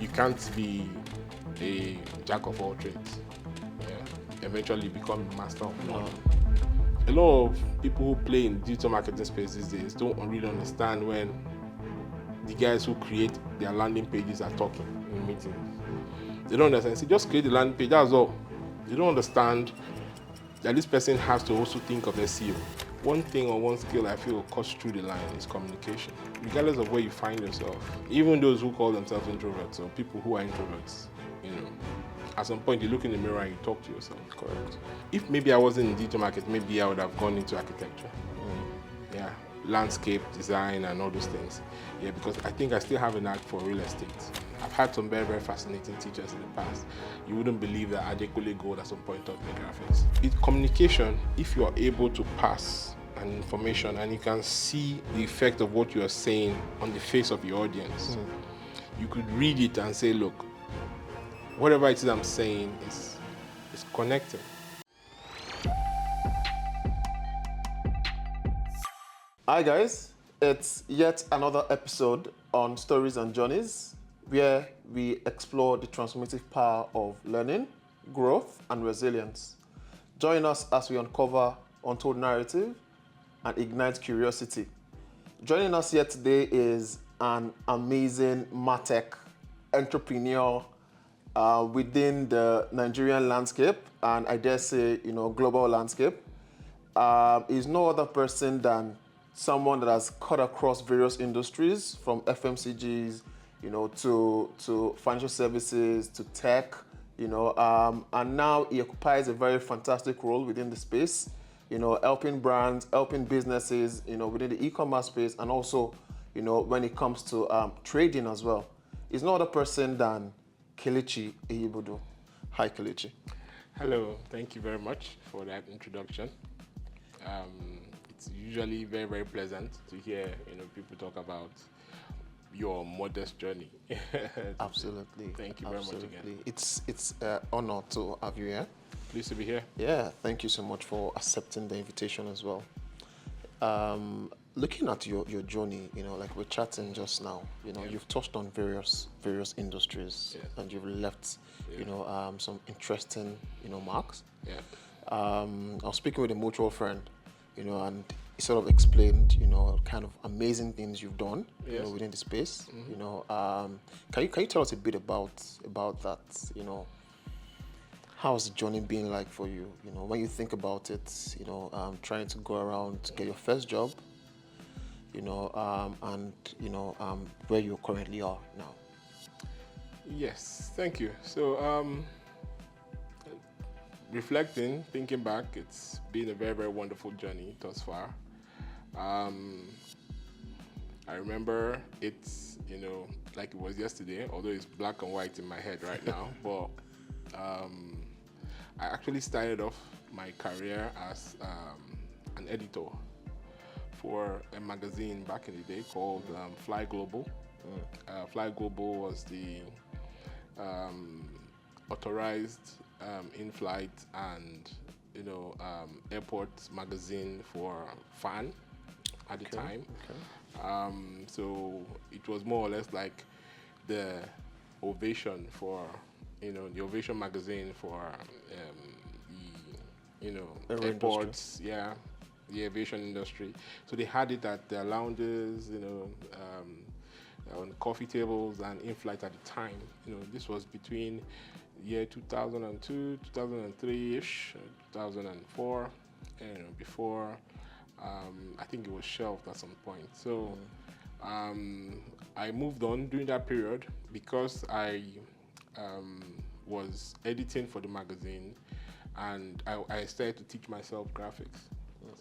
you can't be a jack of all trades. Yeah. Eventually become a master of none. A lot of people who play in digital marketing space these days don't really understand when the guys who create their landing pages are talking in meetings. They don't understand. See, just create the landing page, that's all. They don't understand that this person has to also think of SEO. One thing or one skill I feel cuts through the line is communication. Regardless of where you find yourself, even those who call themselves introverts or people who are introverts, at some point you look in the mirror and you talk to yourself. Correct. If maybe I wasn't in digital market, maybe I would have gone into architecture. Yeah, landscape design and all those things. Yeah, because I think I still have an knack for real estate. I've had some very, very fascinating teachers in the past. You wouldn't believe that Adekule Gold at some point taught me graphics. With communication, if you are able to pass an information and you can see the effect of what you are saying on the face of your audience, you could read it and say, look, whatever it is I'm saying is connecting. Hi guys, it's yet another episode on Stories and Journeys where we explore the transformative power of learning, growth, and resilience. Join us as we uncover untold narrative and ignite curiosity. Joining us here today is an amazing MarTech entrepreneur within the Nigerian landscape and I dare say, global landscape. Is no other person than someone that has cut across various industries from FMCGs, to financial services, to tech, and now he occupies a very fantastic role within the space, helping brands, helping businesses, within the e-commerce space, and also, when it comes to trading as well. He's no other person than Kelechi Ehibudu. Hi, Kelechi. Hello, thank you very much for that introduction. It's usually very, very pleasant to hear, people talk about your modest journey. Absolutely. Thank you very much again. It's an honor to have you here. Pleased to be here. Yeah, thank you so much for accepting the invitation as well. Looking at your journey, like we're chatting just now, you've touched on various industries, and you've left, some interesting, marks. Yeah. I was speaking with a mutual friend, and he sort of explained, kind of amazing things you've done, within the space. Can you tell us a bit about that? How's the journey been like for you? When you think about it, trying to go around to get your first job, and where you currently are now. Yes, thank you. So, reflecting, thinking back, it's been a very, very wonderful journey thus far. I remember it's, like it was yesterday, although it's black and white in my head right now, but I actually started off my career as an editor for a magazine back in the day called Fly Global. Fly Global was the authorized in-flight and airport magazine for FAN at the time. Okay. So it was more or less like the Ovation for the Ovation magazine for the airports, industry. The aviation industry. So they had it at their lounges, on coffee tables and in-flight at the time. This was between year 2002, 2003-ish, 2004, before I think it was shelved at some point. So I moved on during that period because I was editing for the magazine and I started to teach myself graphics.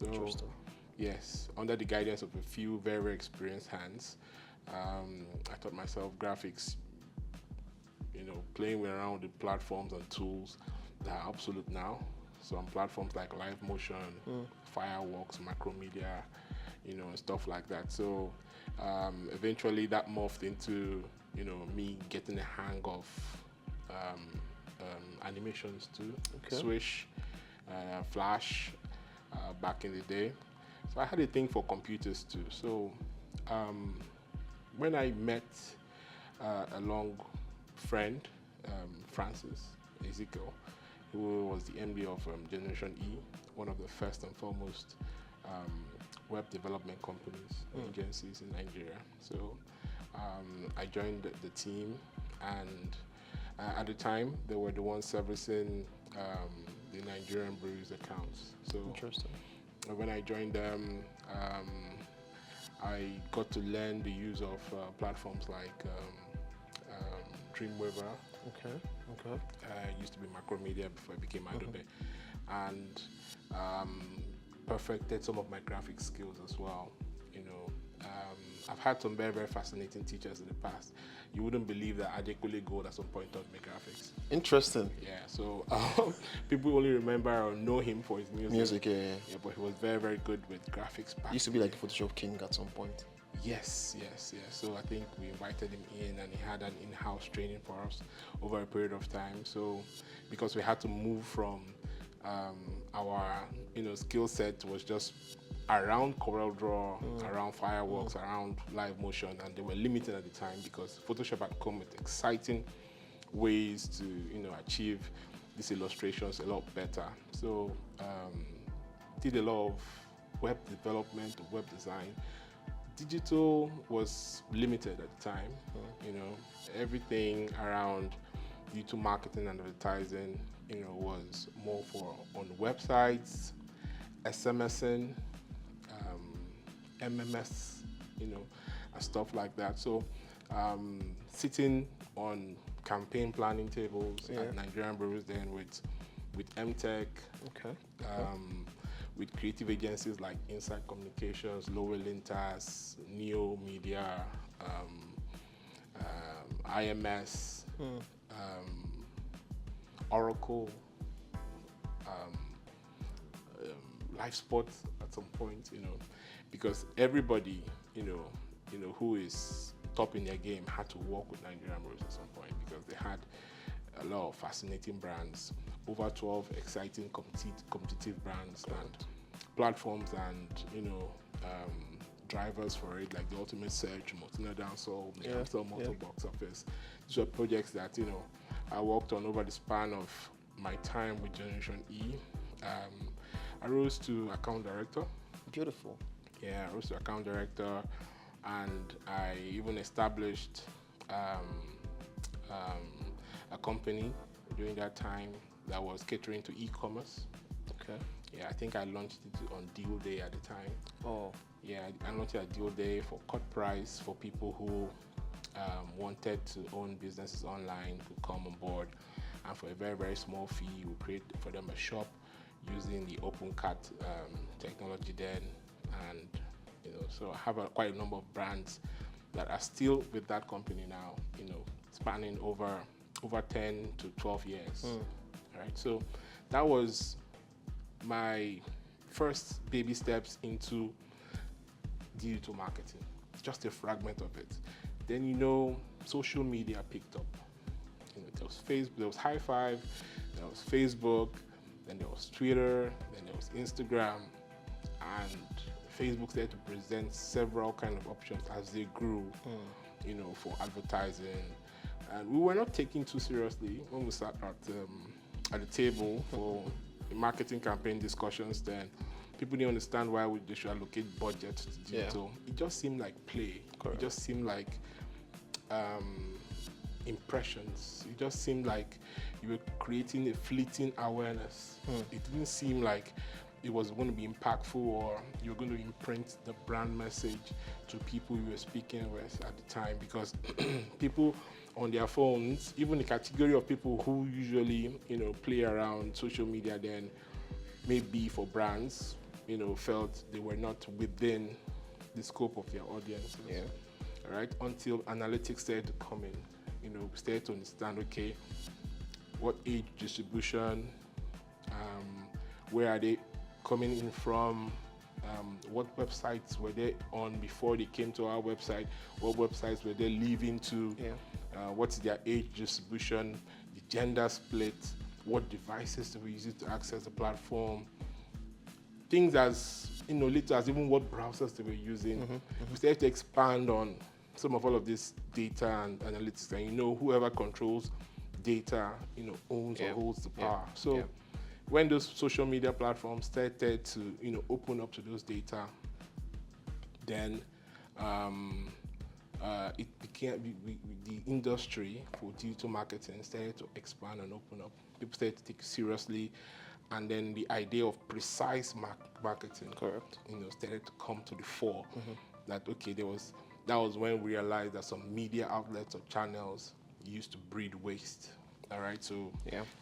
Interesting. Yes, under the guidance of a few very, very experienced hands, I taught myself graphics, playing around with the platforms and tools that are absolute now. So on platforms like Live Motion, Fireworks, Macromedia, and stuff like that. So eventually that morphed into, me getting a hang of animations too. Okay. Swish, Flash, back in the day. So I had a thing for computers too. So when I met along friend, Francis Ezekiel, who was the MD of Generation E, one of the first and foremost web development companies, agencies in Nigeria. So I joined the team, and at the time they were the ones servicing the Nigerian breweries accounts. So Interesting. when I joined them, I got to learn the use of platforms like Dreamweaver. Okay. Used to be Macromedia before it became Adobe, and perfected some of my graphic skills as well. I've had some very, very fascinating teachers in the past. You wouldn't believe that Adekunle Gold at some point taught me graphics. Interesting. Yeah, so people only remember or know him for his music. Yeah. Yeah, but he was very, very good with graphics back. Used to be like the Photoshop king at some point. Yes. So I think we invited him in, and he had an in-house training for us over a period of time. So because we had to move from our skill set was just around CorelDRAW, around fireworks, around live motion, and they were limited at the time because Photoshop had come with exciting ways to achieve these illustrations a lot better. So did a lot of web development, web design. Digital was limited at the time. Everything around digital marketing and advertising was more for on websites, SMSing, MMS, and stuff like that. So sitting on campaign planning tables at Nigerian breweries then with MTech, with creative agencies like Insight Communications, Lowell Lintas, Neo Media, IMS, Oracle, Live Sports at some point, because everybody, who is top in their game had to work with Nigerian breweries at some point because they had a lot of fascinating brands, over 12 exciting competitive brands and platforms and drivers for it, like the Ultimate Search, Multina Dancehall, the Amstel Motor Box Office. These were projects that I worked on over the span of my time with Generation E. I rose to account director. Beautiful. Yeah, I rose to account director, and I even established a company during that time that was catering to e-commerce. Okay. Yeah, I think I launched it on deal day at the time. Oh. Yeah, I launched it at deal day for cut price for people who wanted to own businesses online, could come on board, and for a very, very small fee, we create for them a shop using the OpenCart technology then, and so I have quite a number of brands that are still with that company now, spanning over 10 to 12 years. Right, so that was my first baby steps into digital marketing, just a fragment of it. Then social media picked up. There was Facebook, there was High Five, there was Facebook, then there was Twitter, then there was Instagram, and Facebook started to present several kind of options as they grew, for advertising. And we were not taken too seriously when we sat at the table for marketing campaign discussions. Then people didn't understand why they should allocate budget to digital. It just seemed like play. Correct. It just seemed like impressions. It just seemed like you were creating a fleeting awareness. It didn't seem like it was going to be impactful or you were going to imprint the brand message to people you were speaking with at the time, because people on their phones, even the category of people who usually play around social media then maybe for brands, felt they were not within the scope of their audiences. All right, until analytics started to come in. We started to understand, okay, what age distribution, where are they coming in from, what websites were they on before they came to our website, what websites were they leaving to, what's their age distribution, the gender split, what devices do we use to access the platform, things as little as even what browsers they were using. We started to expand on some of all of this data and analytics, and whoever controls data, owns or holds the power. So when those social media platforms started to, open up to those data, then it became the industry for digital marketing started to expand and open up. People started to take it seriously, and then the idea of precise marketing, Correct, started to come to the fore. That that was when we realized that some media outlets or channels used to breed waste. All right, so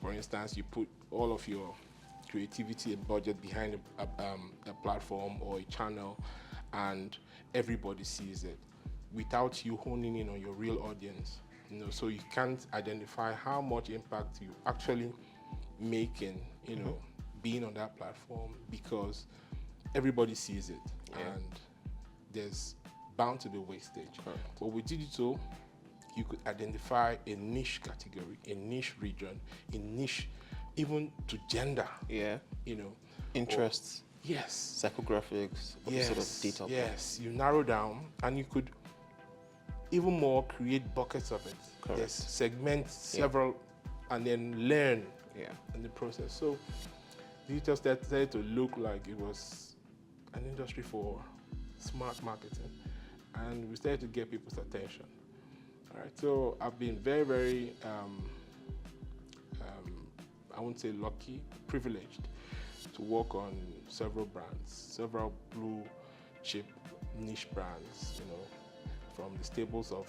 for instance, you put all of your creativity and budget behind a platform or a channel, and everybody sees it without you honing in on your real audience. So you can't identify how much impact you actually making, being on that platform, because everybody sees it, and there's bound to be wastage. Correct. But with digital, you could identify a niche category, a niche region, a niche, even to gender. Interests. Yes. Psychographics. Sort of data. Yes. You narrow down, and you could even more create buckets of it. Correct. Yes. Segment several, and then learn. In the process. So digital started to look like it was an industry for smart marketing, and we started to get people's attention. All right, so I've been very, very, I won't say lucky, privileged to work on several brands, several blue chip niche brands, from the staples of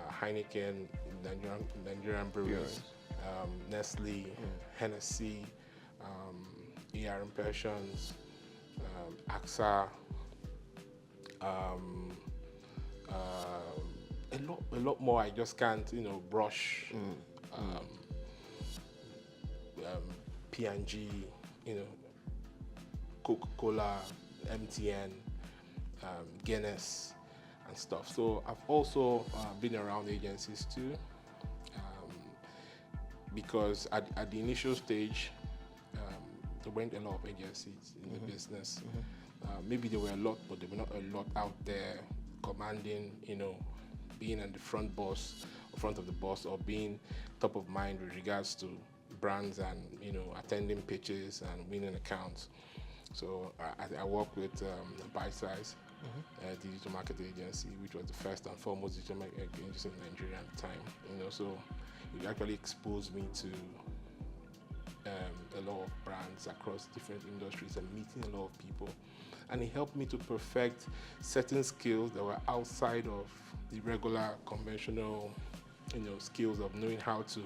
Heineken, Nigerian breweries, Nestle, Hennessy, AR Impressions, AXA, a lot more. I just can't, brush. P&G, Coca-Cola, MTN, Guinness, and stuff. So I've also been around agencies too, because at the initial stage, there weren't a lot of agencies in the business. Maybe there were a lot, but there were not a lot out there commanding, being at the front of the bus, or being top of mind with regards to brands and, attending pitches and winning accounts. So I work with Bite Size, digital marketing agency, which was the first and foremost digital marketing agency in Nigeria at the time. So it actually exposed me to a lot of brands across different industries and meeting a lot of people. And it helped me to perfect certain skills that were outside of the regular conventional, skills of knowing how to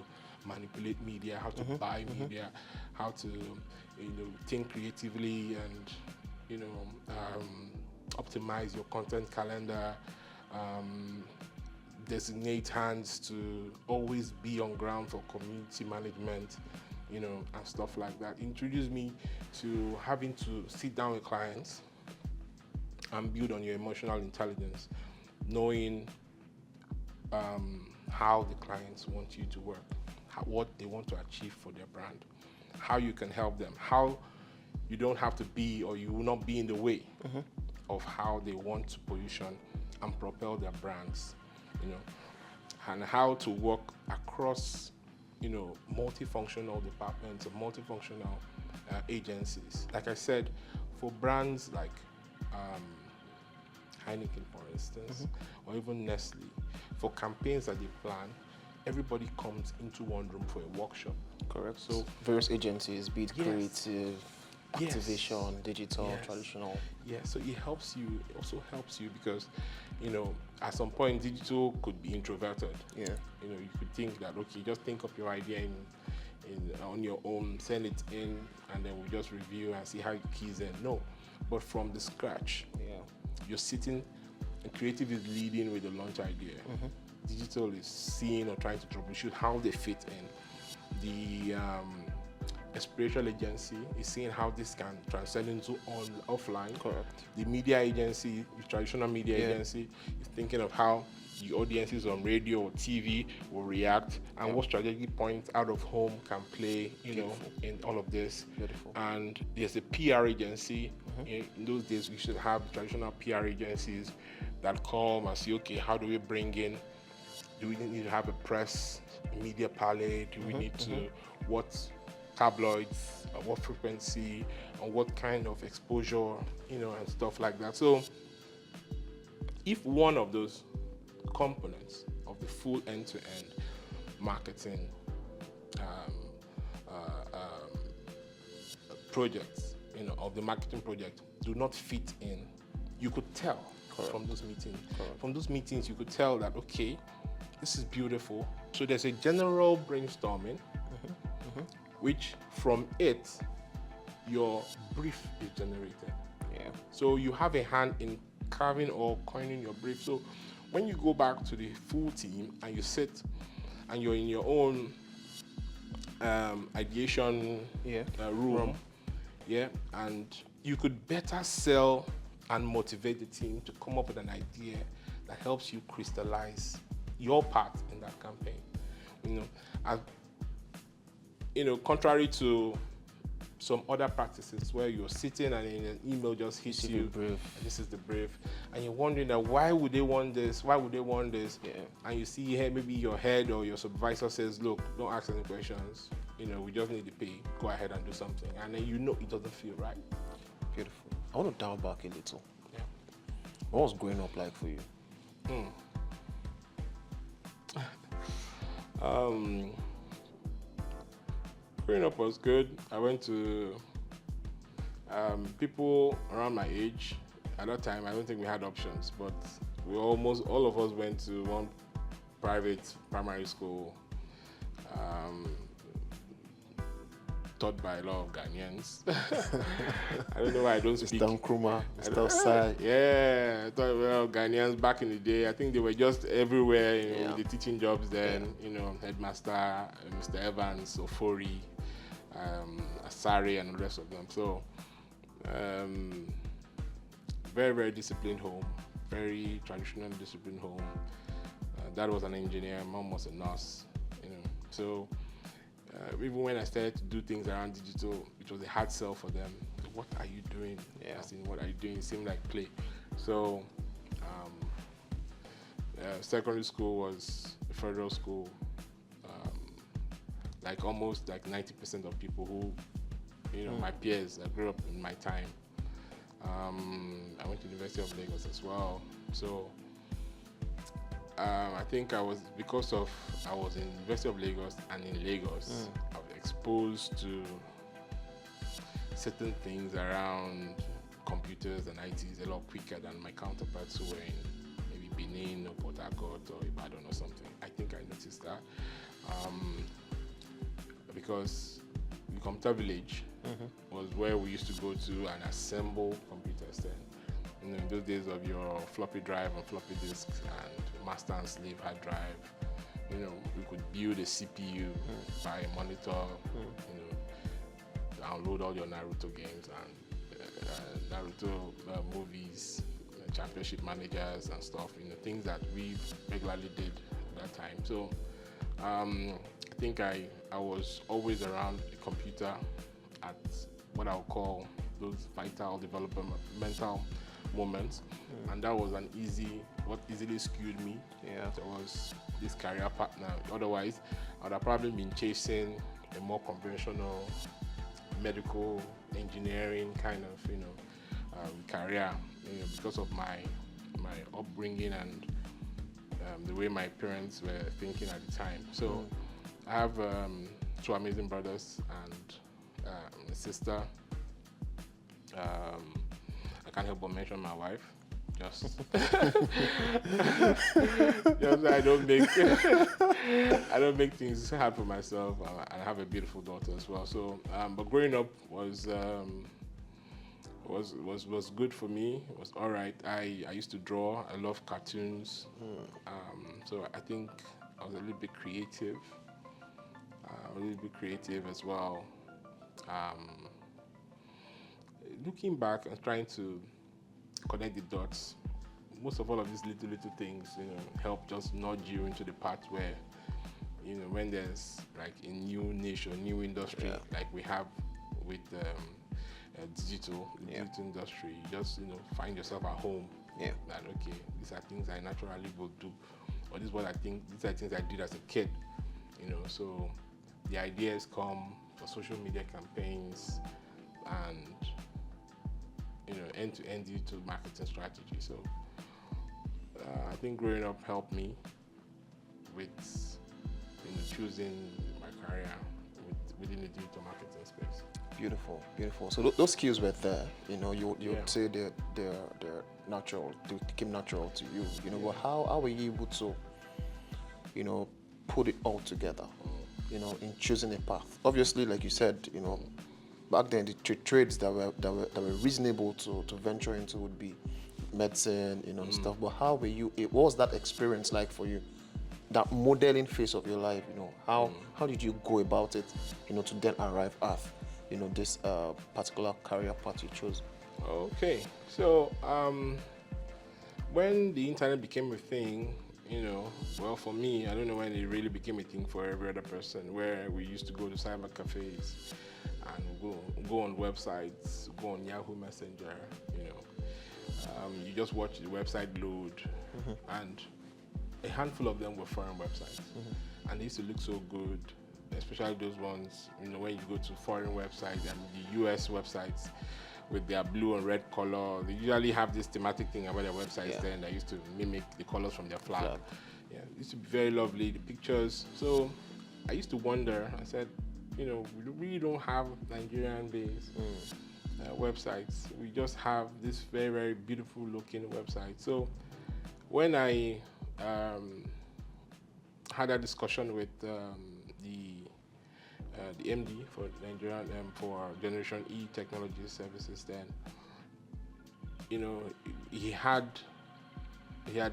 manipulate media, how to buy media, how to, think creatively and, optimize your content calendar, designate hands to always be on ground for community management, and stuff like that. Introduced me to having to sit down with clients and build on your emotional intelligence, knowing how the clients want you to work, what they want to achieve for their brand, how you can help them, how you don't have to be, or you will not be in the way of how they want to position and propel their brands, and how to work across, multifunctional departments or multifunctional agencies. Like I said, for brands like Heineken, for instance, or even Nestle, for campaigns that they plan, everybody comes into one room for a workshop. Correct. So various agencies, be it creative, activation, digital, traditional. Yeah, so it helps you. It also helps you because, at some point digital could be introverted. Yeah. You could think that, okay, just think up your idea on your own, send it in, and then we'll just review and see how it keys in. No, but from the scratch. Yeah. You're sitting, and creative is leading with the launch idea. Digital is seeing or trying to troubleshoot how they fit in. The experiential agency is seeing how this can transcend into offline. Correct. The media agency, the traditional media agency, is thinking of how the audiences on radio or TV will react and what strategic points out of home can play, in all of this. Beautiful. And there's a PR agency. In those days, we should have traditional PR agencies that come and see, okay, how do we bring in? Do we need to have a press media palette? Do we need to what tabloids, what frequency, and what kind of exposure, and stuff like that. So, if one of those components of the full end-to-end marketing projects, of the marketing project do not fit in, you could tell from those meetings. From those meetings, you could tell that, okay, this is beautiful. So there's a general brainstorming, which from it, your brief is generated. Yeah. So you have a hand in carving or coining your brief. So when you go back to the full team and you sit and you're in your own ideation room, and you could better sell and motivate the team to come up with an idea that helps you crystallize your part in that campaign. Contrary to some other practices where you're sitting and in an email just hits you, this is the brief, and you're wondering that why would they want this? Why would they want this? Yeah. And you see here maybe your head or your supervisor says, look, don't ask any questions. We just need to pay. Go ahead and do something. And then it doesn't feel right. Beautiful. I want to dial back a little. Yeah. What was growing up like for you? Growing up was good. I went to people around my age. At that time, I don't think we had options, but almost all of us went to one private primary school, taught by a lot of Ghanaians. I don't know why I don't speak. Mr. Nkrumah, Mr. Osai. Yeah, I thought, Ghanaians back in the day, I think they were just everywhere, with the teaching jobs then, Headmaster, Mr. Evans, Ofori, Asari, and the rest of them. So, very, very disciplined home, very traditional disciplined home. Dad was an engineer, mom was a nurse, So, even when I started to do things around digital, it was a hard sell for them. What are you doing? What are you doing? It seemed like play. So, secondary school was a federal school. Almost 90% of people who, my peers, I grew up in my time. I went to the University of Lagos as well. So, I think I was in University of Lagos, and in Lagos, I was exposed to certain things around computers and ITs a lot quicker than my counterparts who were in maybe Benin or Port Harcourt or Ibadan or something. I think I noticed that because the computer village was where we used to go to and assemble computers then. In those days of your floppy drive and floppy disks and master and slave hard drive, we could build a CPU, buy a monitor, download all your Naruto games and Naruto movies, championship managers and stuff, things that we regularly did at that time. So I think I was always around a computer at what I would call those vital developmental moments, and that was what easily skewed me towards this career partner. Otherwise, I would have probably been chasing a more conventional medical engineering kind of career, because of my upbringing and the way my parents were thinking at the time. So I have two amazing brothers and a sister. I can't help but mention my wife. Just I don't make things hard for myself. I have a beautiful daughter as well. So, but growing up was good for me. It was all right. I used to draw. I love cartoons. So I think I was a little bit creative. As well. Looking back and trying to connect the dots, most of all of these little things, help just nudge you into the path where, when there's like a new niche or new industry, like we have with digital industry, you just find yourself at home. Yeah. That okay, these are things I naturally will do, or these are things I did as a kid. So the ideas come for social media campaigns and end-to-end digital marketing strategy. So I think growing up helped me with choosing my career within the digital marketing space. Beautiful, beautiful. So those skills were there. You would say they're natural. They became natural to you. But how were you able to, put it all together? In choosing a path. Obviously, like you said, back then the trades that were reasonable to venture into would be medicine, and stuff. But how were you? What was that experience like for you? That modeling phase of your life, how did you go about it, to then arrive at, this particular career path you chose? Okay, so when the internet became a thing, well, for me, I don't know when it really became a thing for every other person, where we used to go to cyber cafes and go on websites, go on Yahoo Messenger, you just watch the website load, and a handful of them were foreign websites, and they used to look so good, especially those ones, when you go to foreign websites and the US websites with their blue and red color. They usually have this thematic thing about their websites then that used to mimic the colors from their flag. Yeah, it used to be very lovely, the pictures. So I used to wonder, I said, we really don't have Nigerian-based websites. We just have this very, very beautiful looking website. So when I had a discussion with the MD for Nigerian for Generation E Technology Services, then he had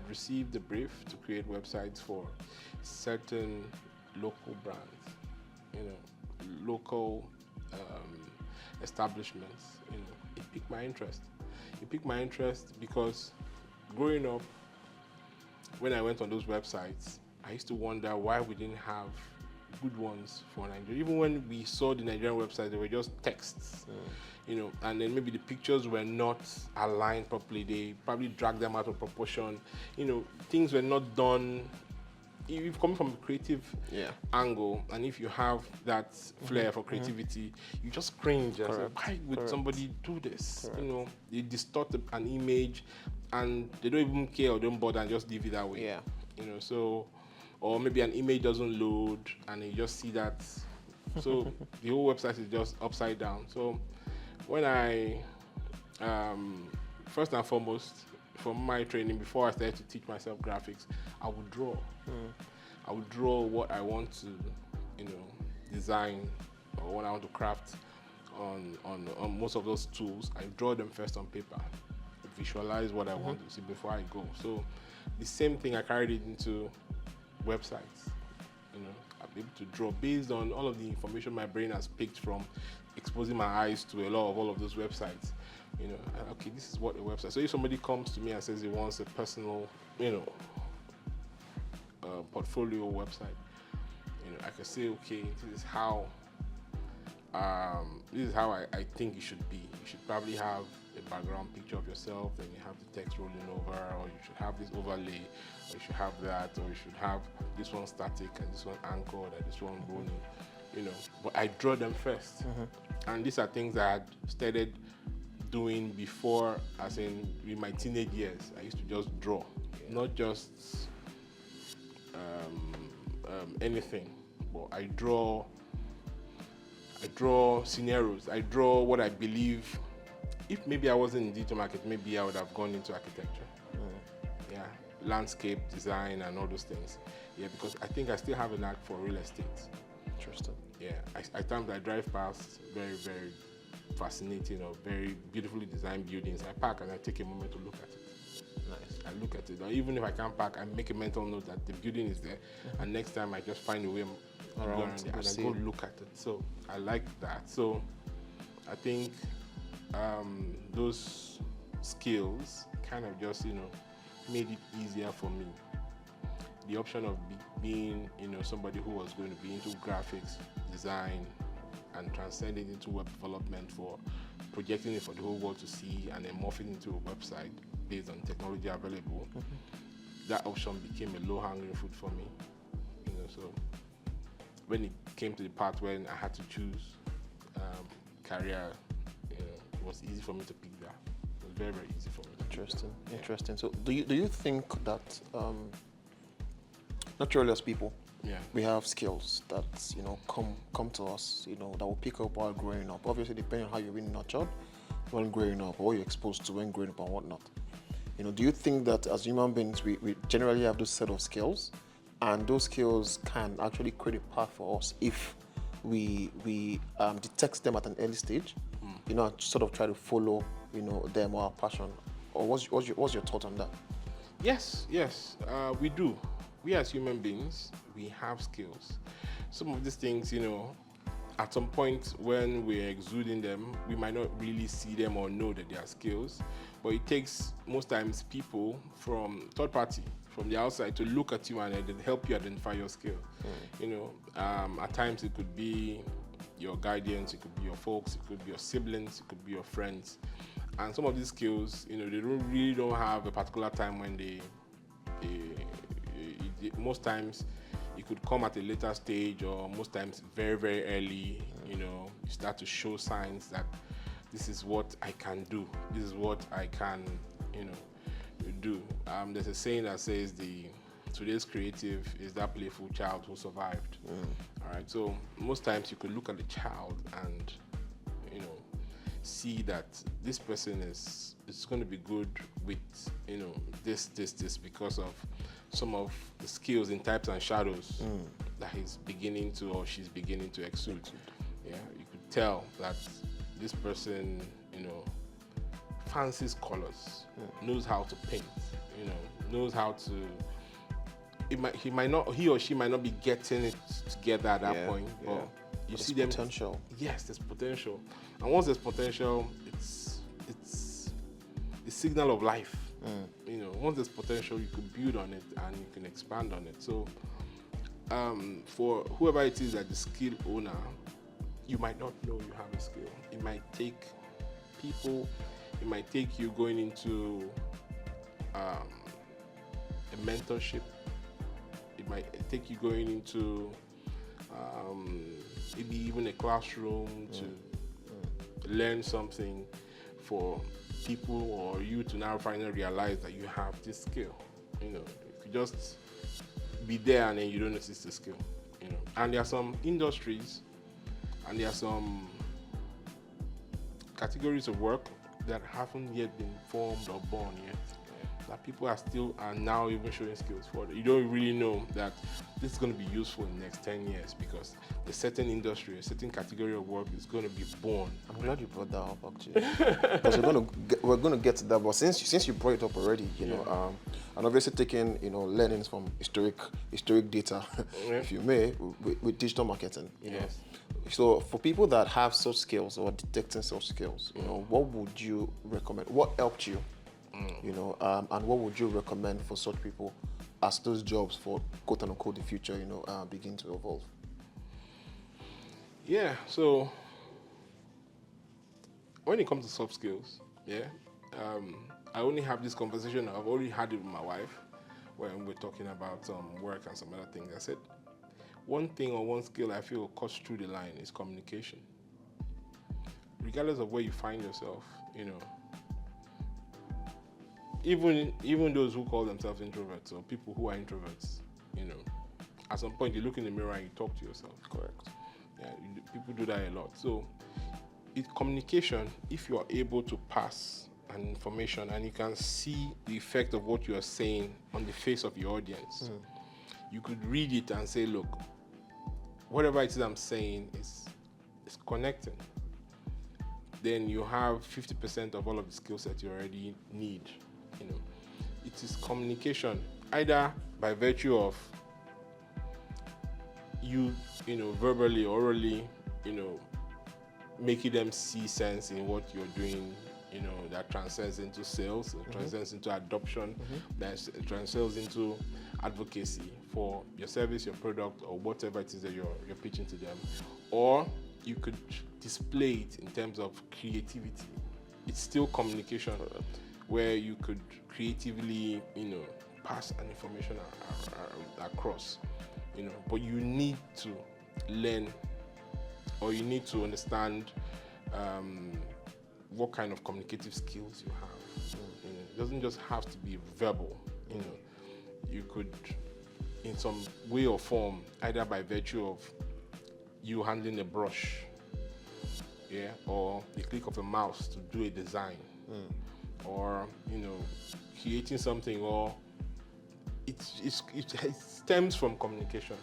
received the brief to create websites for certain local brands, local establishments. It piqued my interest. It piqued my interest because growing up, when I went on those websites, I used to wonder why we didn't have good ones for Nigeria. Even when we saw the Nigerian website, they were just texts, and then maybe the pictures were not aligned properly. They probably dragged them out of proportion. Things were not done. If you're coming from a creative angle, and if you have that flair for creativity, you just cringe. And say, why would somebody do this? They distort an image, and they don't even care or don't bother and just leave it that way. So. Or maybe an image doesn't load and you just see that. So the whole website is just upside down. So when I, first and foremost, from my training, before I started to teach myself graphics, I would draw. I would draw what I want to, design, or what I want to craft on most of those tools. I draw them first on paper, visualize what I want to see before I go. So the same thing I carried it into websites. I'm able to draw based on all of the information my brain has picked from exposing my eyes to a lot of all of those websites. Okay, this is what a website. So if somebody comes to me and says he wants a personal, portfolio website, I can say, okay, this is how I think it should be. You should probably have a background picture of yourself, then you have the text rolling over, or you should have this overlay, or you should have that, or you should have this one static and this one anchored and this one rolling, But I draw them first. And these are things I had started doing before, as in my teenage years. I used to just draw, not just anything, but I draw scenarios. I draw what I believe. If maybe I wasn't in digital marketing, maybe I would have gone into architecture. Landscape design and all those things. Because I think I still have a knack for real estate. Interesting. At times I drive past very, very fascinating or very beautifully designed buildings. I park and I take a moment to look at it. Nice. I look at it. Or even if I can't park, I make a mental note that the building is there. And next time I just find a way around it and I go look at it. So I like that. So I think those skills kind of just, made it easier for me. The option of being, somebody who was going to be into graphics, design, and transcend it into web development for projecting it for the whole world to see and then morphing into a website based on technology available, that option became a low-hanging fruit for me. So when it came to the part when I had to choose career, it was easy for me to pick that. It was very, very easy for me. Interesting. So do you think that naturally as people, we have skills that come to us, that will pick up while growing up. Obviously, depending on how you've been nurtured when growing up, or what you're exposed to when growing up and whatnot. Do you think that as human beings, we generally have those set of skills, and those skills can actually create a path for us if we detect them at an early stage, and sort of try to follow, them or our passion? Or what's your thought on that? Yes, we do. We as human beings, we have skills. Some of these things, at some point when we're exuding them, we might not really see them or know that they are skills, but it takes most times people from third party, from the outside, to look at you and then help you identify your skill. At times it could be your guardians, it could be your folks, it could be your siblings, it could be your friends. And some of these skills, they don't have a particular time when they most times it could come at a later stage, or most times very, very early. You start to show signs that this is what I can do, this is what I can do. There's a saying that says today's creative is that playful child who survived. All right, so most times you could look at the child and see that this person is going to be good with this because of some of the skills in types and shadows that he's beginning to, or she's beginning to exude. You could tell that this person fancies colors, knows how to paint, knows how to. He or she might not be getting it together at that point, but you see them. Potential. Yes, there's potential, and once there's potential, it's a signal of life. Once there's potential, you can build on it and you can expand on it. So, for whoever it is that the skill owner, you might not know you have a skill. It might take people. It might take you going into a mentorship. It might take you going into maybe even a classroom to learn something, for people or you to now finally realize that you have this skill. If you just be there and then you don't notice the skill. And there are some industries and there are some categories of work that haven't yet been formed or born yet, that people are now even showing skills for. You don't really know that this is going to be useful in the next 10 years because a certain industry, a certain category of work is going to be born. I'm glad you brought that up, actually, because we're going to get to that. But since you brought it up already, and obviously taking learnings from historic data, if you may, with digital marketing. Yes. So for people that have such skills or detecting such skills, what would you recommend? What helped you? And what would you recommend for such people as those jobs for quote unquote the future, begin to evolve? Yeah, so when it comes to soft skills, I only have this conversation, I've already had it with my wife when we're talking about work and some other things. I said, one thing or one skill I feel cuts through the line is communication. Regardless of where you find yourself, even those who call themselves introverts or people who are introverts, at some point you look in the mirror and you talk to yourself. Correct. Yeah, people do that a lot. So, communication, if you are able to pass an information and you can see the effect of what you are saying on the face of your audience, you could read it and say, look, whatever it is I'm saying is connecting. Then you have 50% of all of the skill sets you already need. It is communication, either by virtue of you, verbally, orally, making them see sense in what you're doing, that transcends into sales, transcends into adoption, that transcends into advocacy for your service, your product, or whatever it is that you're pitching to them. Or you could display it in terms of creativity. It's still communication. where you could creatively, pass an information across, but you need to learn, or you need to understand what kind of communicative skills you have. It doesn't just have to be verbal. You could, in some way or form, either by virtue of you handling a brush, or the click of a mouse to do a design, or creating something, or it stems from communication.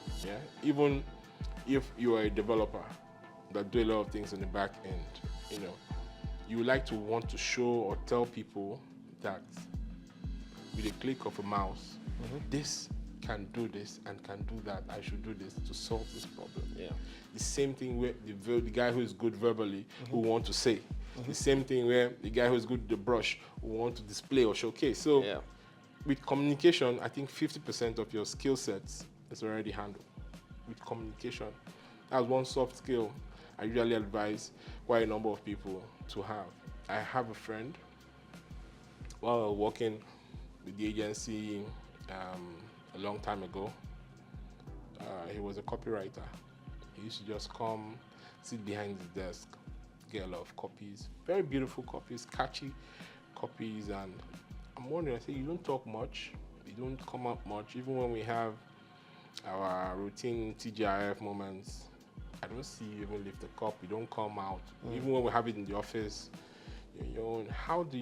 Even if you are a developer that do a lot of things on the back end, you would like to want to show or tell people that with a click of a mouse, this can do this and can do that. I should do this to solve this problem. The same thing where the guy who is good verbally who want to say. The same thing where the guy who is good with the brush who want to display or showcase. So with communication, I think 50% of your skill sets is already handled. With communication, that's one soft skill I usually advise quite a number of people to have. I have a friend, while I was working with the agency a long time ago, he was a copywriter. He used to just come, sit behind his desk, get a lot of copies, very beautiful copies, catchy copies, and I'm wondering, I say, you don't talk much, you don't come up much, even when we have our routine TGIF moments, I don't see you even lift a cup, you don't come out. Even when we have it in the office, how do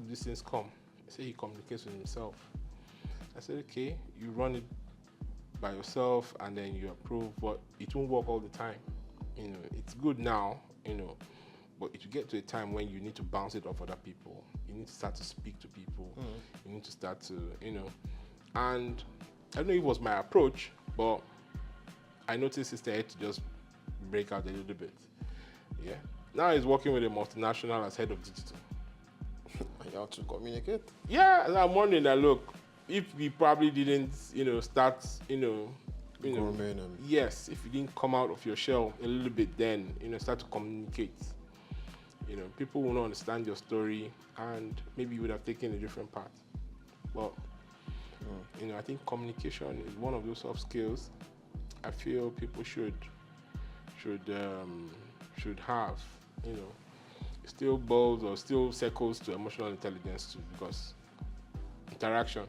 these things come? I say he communicates with himself. I said, okay, you run it by yourself and then you approve, but it won't work all the time. It's good now, but it will get to a time when you need to bounce it off other people. You need to start to speak to people. You need to start to, and I don't know if it was my approach, but I noticed he started to just break out a little bit. Now he's working with a multinational as head of digital. You have to communicate. I'm wondering that, look, if we probably didn't, start, yes, if you didn't come out of your shell a little bit then, start to communicate, people will not understand your story and maybe you would have taken a different path. But, I think communication is one of those soft skills I feel people should have, still boils or still circles to emotional intelligence too, because interaction,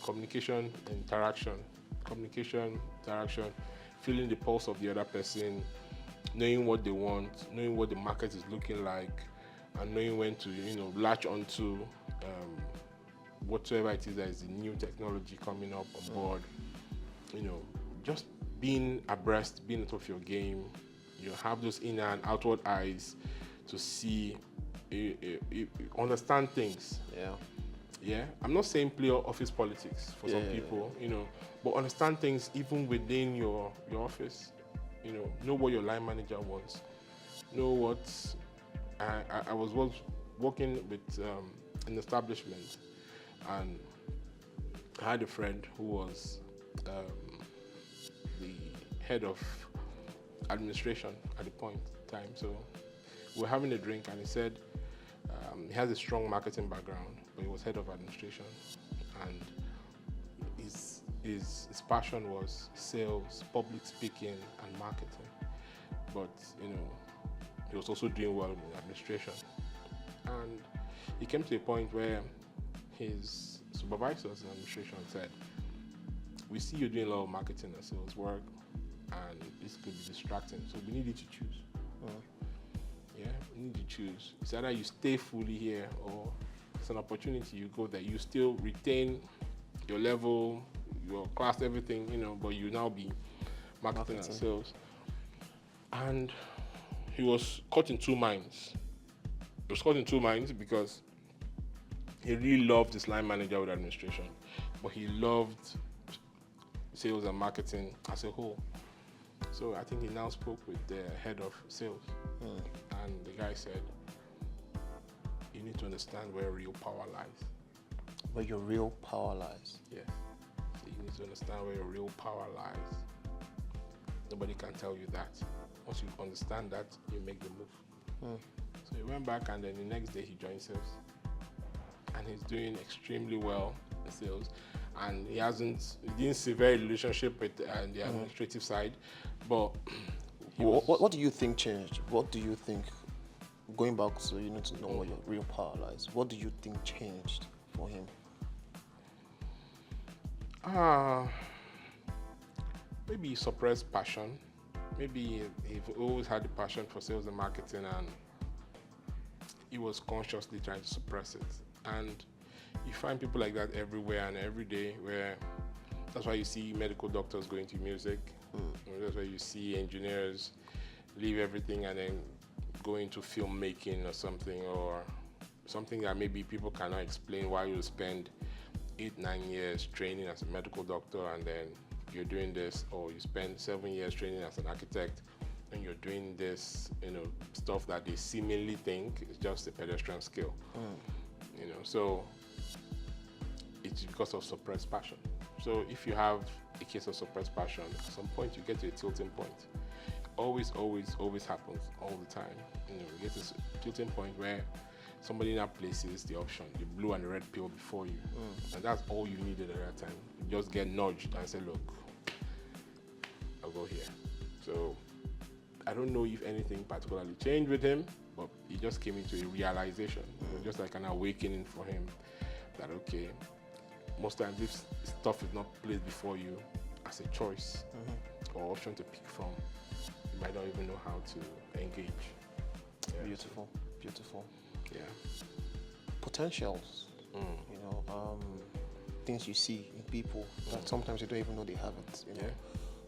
communication, feeling the pulse of the other person, knowing what they want, knowing what the market is looking like, and knowing when to, latch onto whatsoever it is that is the new technology coming up on board. Just being abreast, being on top of your game, have those inner and outward eyes to see, understand things. I'm not saying play office politics for some people, but understand things even within your office. Know what your line manager wants. Know what. I was working with an establishment, and I had a friend who was the head of administration at the point in time. So we were having a drink, and he said he has a strong marketing background, but he was head of administration, and his passion was sales, public speaking, and marketing. But he was also doing well in administration, and he came to a point where his supervisors in administration said, "We see you doing a lot of marketing and sales work, and this could be distracting. So we need you to choose. We need you to choose. It's either you stay fully here, or it's an opportunity you go there. You still retain your level, your class, everything, but you now be marketing and sales." And he was caught in two minds. He was caught in two minds because he really loved his line manager with administration, but he loved sales and marketing as a whole. So I think he now spoke with the head of sales, and the guy said, "You need to understand where real power lies." Where your real power lies. Yeah. So you need to understand where your real power lies. Nobody can tell you that. Once you understand that, you make the move. So So he went back, and then the next day he joined sales, and he's doing extremely well in sales. And he didn't see very relationship with the administrative side, but what do you think changed? What do you think, going back so you need to know what your real power lies, what do you think changed for him? Maybe he suppressed passion. Maybe he always had the passion for sales and marketing, and he was consciously trying to suppress it. And you find people like that everywhere and every day, where that's why you see medical doctors going to music. That's why you see engineers leave everything and then go into filmmaking or something that maybe people cannot explain why you spend 8-9 years training as a medical doctor, and then you're doing this, or you spend 7 years training as an architect and you're doing this, stuff that they seemingly think is just a pedestrian skill. So it's because of suppressed passion. So if you have a case of suppressed passion, at some point you get to a tilting point. Always happens all the time. You get to a tilting point where somebody now places the option, the blue and the red pill before you. And that's all you needed at that time. You just get nudged and say, look, I'll go here. So I don't know if anything particularly changed with him, but he just came into a realization, just like an awakening for him, that okay, most times if stuff is not placed before you as a choice or option to pick from, you might not even know how to engage. Yeah. Beautiful. Yeah. Potentials, things you see in people that sometimes you don't even know they have it. Yeah.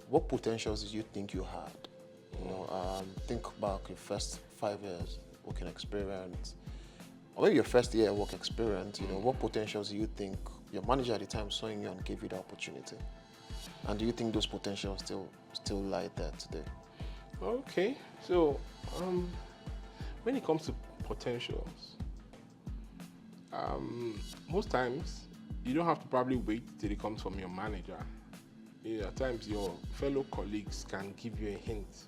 What potentials did you think you had? Think back your first 5 years working experience, or maybe your first year work experience. What potentials do you think your manager at the time saw in you and gave you the opportunity? And do you think those potentials still lie there today? Okay, so when it comes to potentials, most times you don't have to probably wait till it comes from your manager. At times your fellow colleagues can give you a hint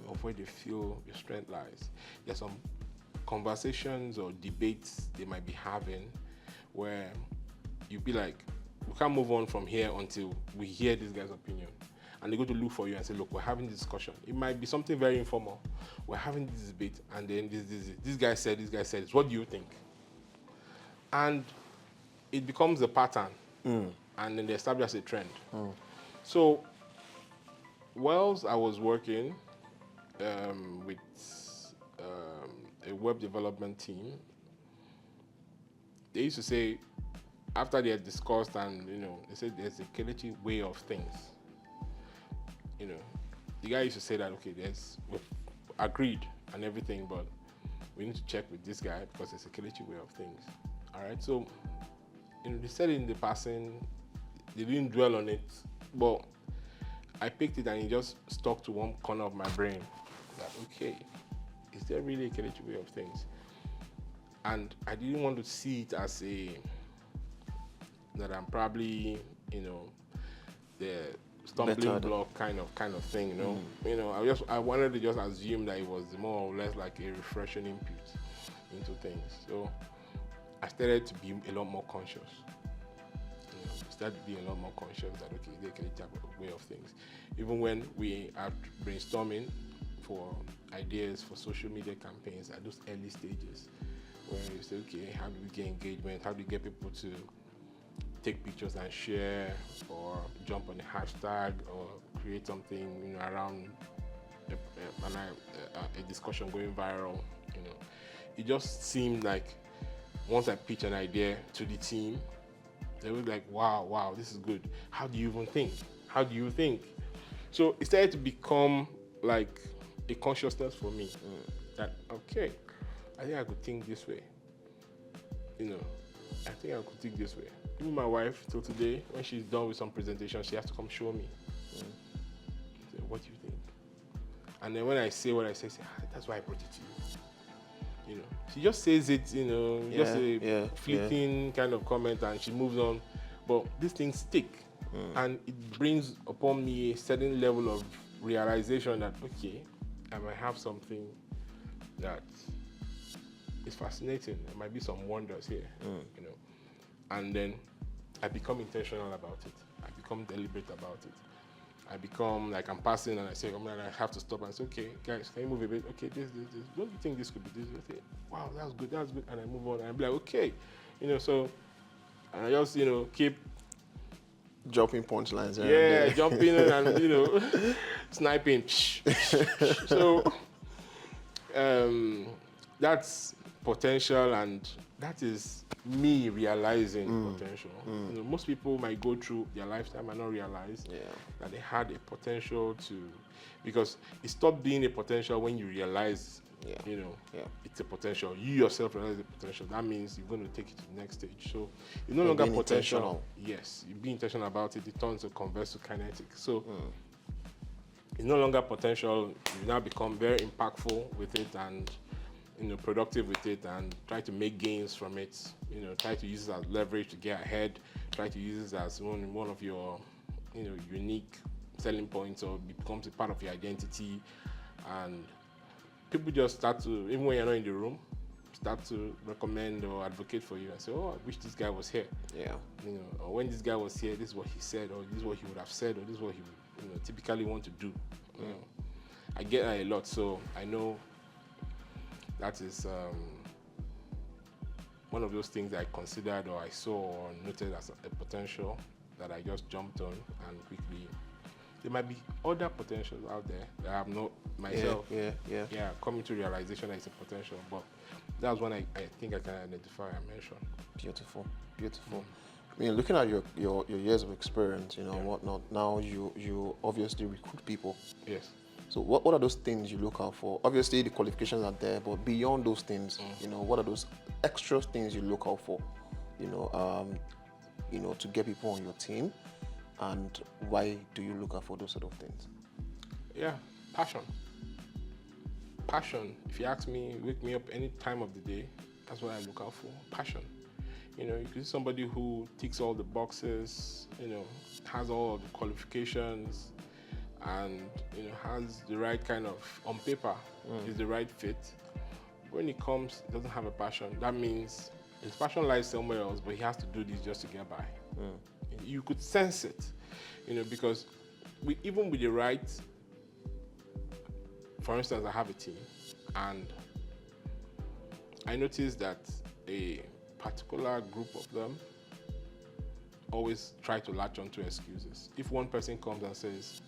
of where they feel your strength lies. There's some conversations or debates they might be having where you'll be like, we can't move on from here until we hear this guy's opinion. And they go to look for you and say, look, we're having this discussion. It might be something very informal. We're having this debate, and then this guy said, what do you think? And it becomes a pattern, and then they establish a trend. So, whilst I was working with a web development team, they used to say, after they had discussed and, they said there's a Kelechi way of things. The guy used to say that, okay, we've agreed and everything, but we need to check with this guy because it's a Kelechi way of things. All right, so, they said it in the passing, they didn't dwell on it, but I picked it and it just stuck to one corner of my brain that, okay, is there really a Kelechi way of things? And I didn't want to see it as that I'm probably, the stumbling block kind of thing, I wanted to just assume that it was more or less like a refreshing input into things. So I started to be a lot more conscious. Started to be a lot more conscious that, okay, there can be a way of things. Even when we are brainstorming for ideas for social media campaigns at those early stages, where you say, okay, how do we get engagement? How do we get people to take pictures and share, or jump on a hashtag, or create something, around a discussion going viral? It just seemed like once I pitched an idea to the team, they were like, wow, this is good. How do you even think? How do you think? So it started to become like a consciousness for me that, okay, I think I could think this way. I think I could think this way. Even my wife, till today, when she's done with some presentation, she has to come show me. Say, what do you think? And then when I say what I say, that's why I brought it to you. She just says it, just a fleeting kind of comment, and she moves on. But these things stick, and it brings upon me a certain level of realization that, okay, I might have something that it's fascinating. There might be some wonders here, you know. And then I become intentional about it. I become deliberate about it. I become like I'm passing and I say, oh man, I have to stop and say, okay, guys, can you move a bit? Okay, this. Don't you think this could be this? I say, wow, that's good. And I move on and I'm like, okay, you know, so and I just, you know, keep Dropping punchlines. yeah, jumping in and, you know, sniping. So that's potential, and that is me realizing potential. You know, most people might go through their lifetime and not realize that they had a potential to, because it stopped being a potential when you realize, you know, it's a potential. You yourself realize the potential. That means you're going to take it to the next stage. So it's no longer potential. Yes, you be intentional about it. It turns to converse to kinetic. So it's no longer potential. You now become very impactful with it and, you know, productive with it, and try to make gains from it. You know, try to use it as leverage to get ahead. Try to use it as one of your, you know, unique selling points, or it becomes a part of your identity. And people just start to, even when you're not in the room, start to recommend or advocate for you and say, oh, I wish this guy was here. Yeah. You know, or when this guy was here, this is what he said, or this is what he would have said, or this is what he would, you know, typically want to do. You know, I get that a lot, so I know that is one of those things I considered or I saw or noted as a potential that I just jumped on and quickly. There might be other potentials out there that I have not myself coming to realization that it's a potential, but that's one I think I can identify and mention. Beautiful. I mean, looking at your years of experience, you know, whatnot, now you obviously recruit people. Yes. So what are those things you look out for? Obviously the qualifications are there, but beyond those things, you know, what are those extra things you look out for, you know, to get people on your team? And why do you look out for those sort of things? Yeah, passion. Passion. If you ask me, wake me up any time of the day, that's what I look out for. Passion. You know, you can see somebody who ticks all the boxes, you know, has all the qualifications, and, you know, has the right kind of, on paper, is the right fit. When it comes, doesn't have a passion, that means his passion lies somewhere else, but he has to do this just to get by. You could sense it, you know, because even with the right, for instance, I have a team, and I noticed that a particular group of them always try to latch onto excuses. If one person comes and says,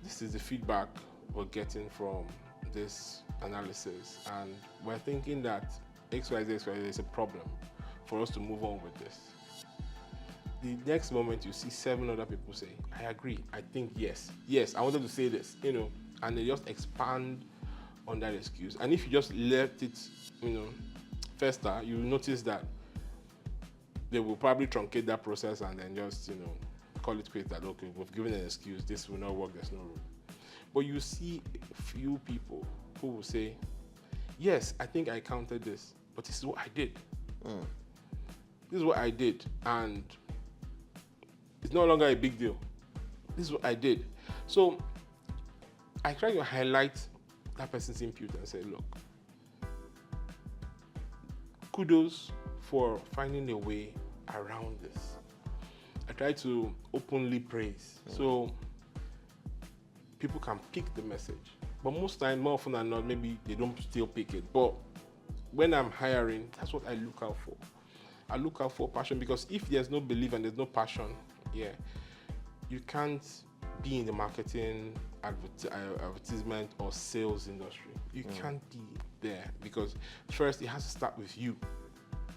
this is the feedback we're getting from this analysis, and we're thinking that XYZ is a problem for us to move on with this. The next moment you see 7 other people say, I agree, I think yes, I wanted to say this, you know, and they just expand on that excuse. And if you just let it, you know, fester, you'll notice that they will probably truncate that process and then just, you know, call it quits that, okay, we've given an excuse, this will not work, there's no room. But you see a few people who will say, yes, I think I counted this, but this is what I did. This is what I did, and it's no longer a big deal. This is what I did. So I try to highlight that person's input and say, look, kudos for finding a way around this. I try to openly praise. So people can pick the message. But most times, more often than not, maybe they don't still pick it. But when I'm hiring, that's what I look out for. I look out for passion, because if there's no belief and there's no passion, you can't be in the marketing, advertisement, or sales industry. You can't be there, because first it has to start with you.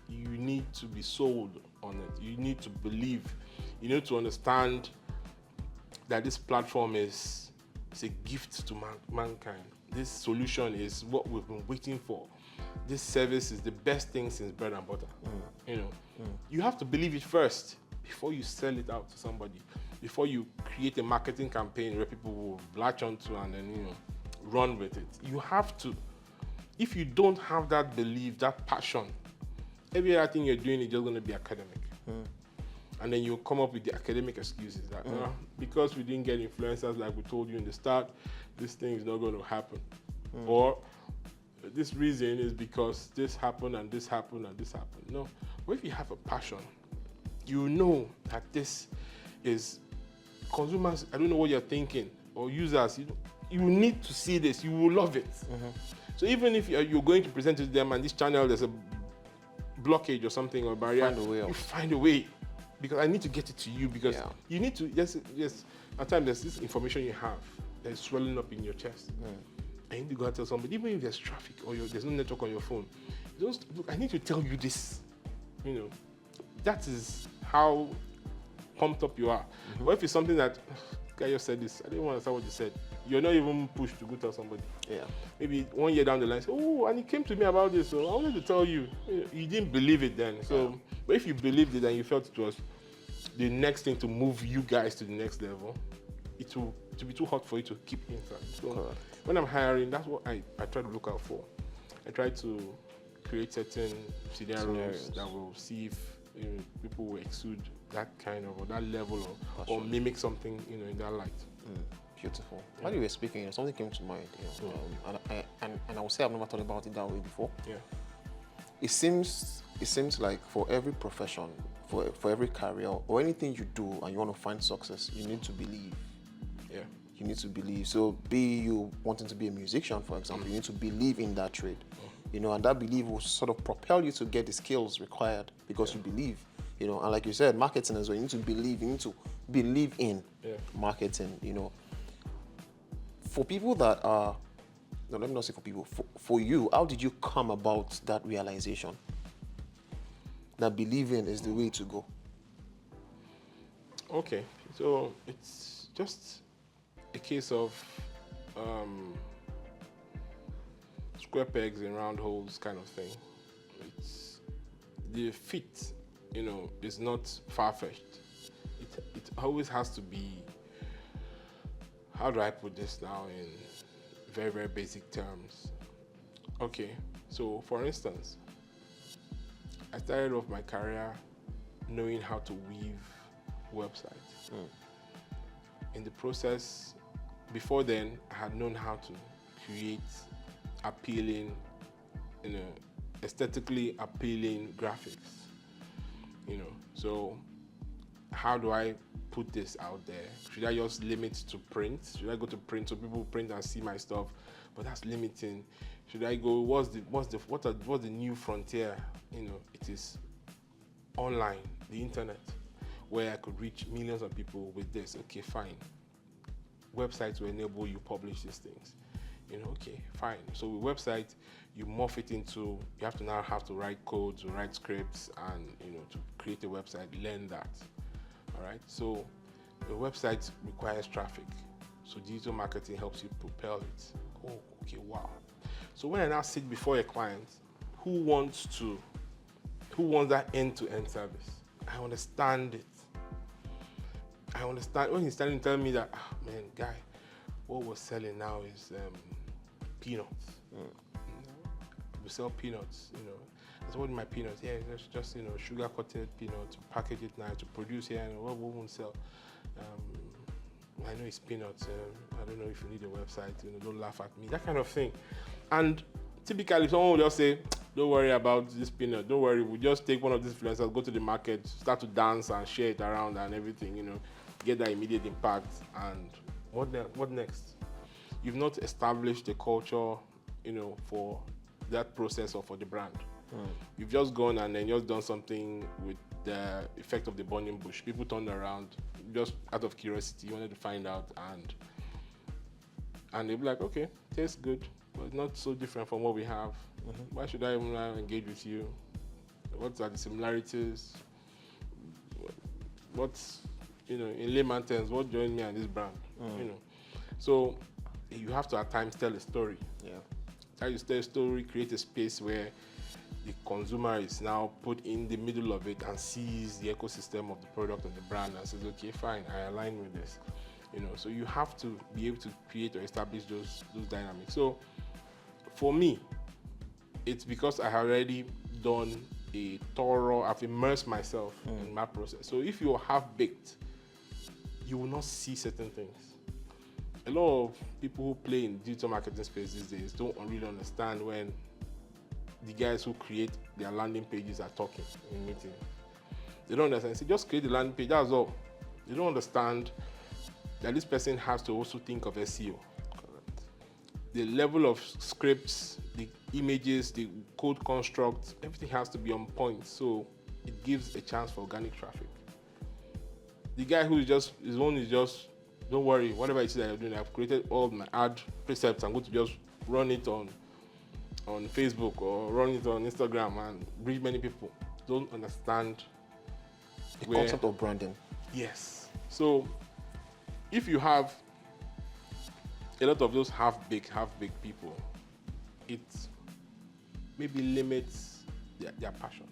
You need to be sold on it. You need to believe. You need to understand that this platform is a gift to mankind. This solution is what we've been waiting for. This service is the best thing since bread and butter. You know, you have to believe it first before you sell it out to somebody. Before you create a marketing campaign where people will latch onto and then, you know, run with it. You have to. If you don't have that belief, that passion, every other thing you're doing is just going to be academic. And then you come up with the academic excuses that because we didn't get influencers like we told you in the start, this thing is not going to happen. Or this reason is because this happened and this happened and this happened. No, but if you have a passion, you know that this is consumers. I don't know what you're thinking, or users. You need to see this. You will love it. So even if you're going to present it to them and this channel there's a blockage or something or barrier, you find a way, because I need to get it to you, because you need to. Yes. At times there's this information you have that is swelling up in your chest. I need to go and tell somebody, even if there's traffic or there's no network on your phone. Just look, I need to tell you this. That is how pumped up you are. But if it's something that, guy just said this, I didn't want to understand what you said. You're not even pushed to go tell somebody. Maybe 1 year down the line, say, oh, and he came to me about this, so I wanted to tell you. You didn't believe it then. So, but if you believed it and you felt it was the next thing to move you guys to the next level, it will be too hot for you to keep inside. So when I'm hiring, that's what I try to look out for. I try to create certain scenarios that will see if people will exude that kind of, or that level of, or mimic something in that light. Beautiful. While you were speaking, something came to mind, and I would say I've never thought about it that way before. It seems like for every profession, for every career, or anything you do and you want to find success, you need to believe. You need to believe. So be you wanting to be a musician, for example, you need to believe in that trade. And that belief will sort of propel you to get the skills required, because you believe. And like you said, marketing as well, you need to believe in marketing. For people that are, no, let me not say for people, for you, how did you come about that realization that believing is the way to go? Okay, so it's just a case of square pegs in round holes kind of thing. It's the fit, is not far-fetched. It always has to be, how do I put this now in very, very basic terms? Okay, so for instance, I started off my career knowing how to weave websites. In the process, before then, I had known how to create appealing, aesthetically appealing graphics. So how do I put this out there? Should I just limit to print? Should I go to print so people print and see my stuff? But that's limiting. Should I go? What's the new frontier? It is online, the internet, where I could reach millions of people with this. Okay, fine. Websites will enable you publish these things. Okay, fine. So with website, you morph it into, you have to write codes, or write scripts, and to create a website, learn that. All right. So the website requires traffic. So digital marketing helps you propel it. Oh, okay, wow. So when I now sit before a client who wants that end-to-end service, I understand it. I understand when he's telling me that, man, guy, what we're selling now is peanuts. We sell peanuts, I said, what are my peanuts? Yeah, it's just sugar-coated peanuts, package it nice, to produce here, and what we won't sell. I know it's peanuts. I don't know if you need a website. Don't laugh at me. That kind of thing. And typically, someone will just say, "Don't worry about this peanut. Don't worry. We'll just take one of these influencers, go to the market, start to dance and share it around and everything. Get that immediate impact. And what next? You've not established a culture, for that process or for the brand. You've just gone and then just done something with the effect of the burning bush. People turned around just out of curiosity, wanted to find out, and they'll be like, okay, tastes good, but it's not so different from what we have. Why should I even engage with you? What are the similarities? What's, in layman terms, what joined me and this brand? So you have to at times tell a story. Tell a story, create a space where the consumer is now put in the middle of it and sees the ecosystem of the product and the brand and says, okay, fine, I align with this. So you have to be able to create or establish those dynamics. So for me, it's because I have already done I've immersed myself in my process. So if you're half-baked, you will not see certain things. a lot of people who play in digital marketing space these days don't really understand when the guys who create their landing pages are talking in meetings. They don't understand. Say, just create the landing page, that's all. They don't understand that this person has to also think of SEO. Correct. The level of scripts, the images, the code construct, everything has to be on point, so it gives a chance for organic traffic. The guy who is just, his own is just, don't worry, whatever it is that you're doing, I've created all my ad precepts, I'm going to just run it on Facebook or run it on Instagram and reach many people. Don't understand the concept of branding. Yes. So if you have a lot of those half-baked people, it maybe limits their passion.